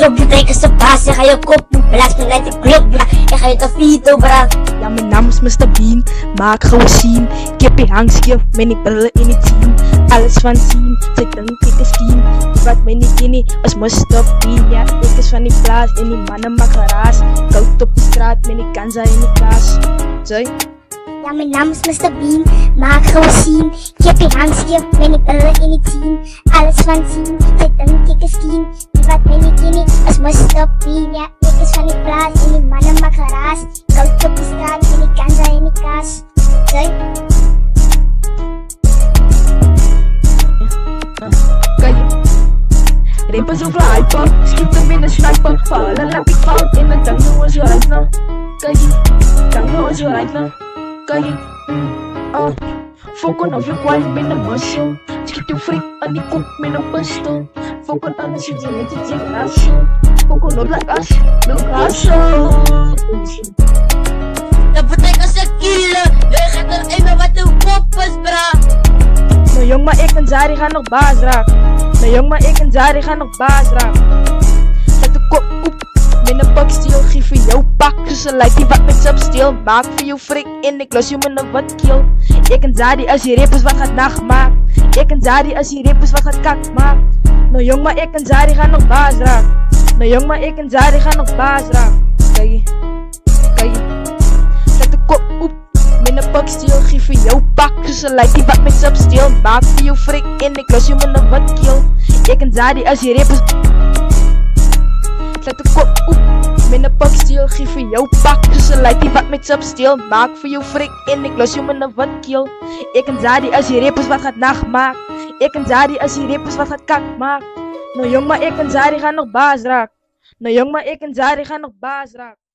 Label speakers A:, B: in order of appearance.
A: job, je trekt ze baas, je ga je kop, belast me net de club, ik ga je te fietsen, bra.
B: Ja, mijn naam is Mr. Bean, maak gewoon zien. Ik heb je hangskief, met die brillen in het team. Alles van zien, ze denk ik is team. Wat mij niet ken, was Mr. Bean. Ja, ik is van die plaats en die mannen maken raas. Koud op de straat, met die kanza in die kaas. Zoi?
A: Ja, mijn naam is Mr. Bean, maak gewoon zien. Ik heb je hangskief, met die brillen in het team. Alles van zien, ze denk ik is team. Wat mij niet ken, was Mr. Bean. Ja, ik is van die plaats en die mannen maken raas. Koud op de straat, met die kanza in die kaas. Zoi?
B: Rappers over hyper, schieten met een sniper. Vallen laat ik fout in de tang, nu is je right now. Kijk je, tang, nu is je right now. Kijk je, fokken of je kwaai met een muscle. Schiet je freak aan die kop met een pistol. Fokken aan de shit, je net het je rasje. Fokken op de as, de rasje.
A: Dat betekent als een killer, je gaat er even wat de kop is, bra.
B: Nou jong, maar ik en Zari gaan nog baas raken. Nou jong, maar ik en Zari gaan nog baas raken. Zet de kop op, met een pak steel. Geef voor jou pak, dus een lijkt die wat met substeel. Maak voor jou frik in, ik los je met een wat kill. Ik en Zari als je rappers wat gaat nachtmaak. Ik en Zari als je rappers wat gaat kak maak. Nou jong, maar ik en Zari gaan nog baas raken. Nou jong, maar ik en Zari gaan nog baas raken. Kijk je, kijk je. Zet de kop op, met een pak steel. Geef voor jou pak, dus een lijkt die wat met substeel. Maak voor jou frik in, ik los je met een wat kill. Ik en Zari als je rappers. Zet de kop op, met een pak steel. Geef voor jou pak, dus een lijkt die wat met substeel. Maak voor jou frik in, ik los je met een wat kill. Ik en Zari als je rappers wat gaat nachtmaak. Ik en Zari als je rappers wat gaat kak maak. Nou jong, maar ik en Zari gaan nog baas raken. Nou jong, maar ik en Zari gaan nog baas raken.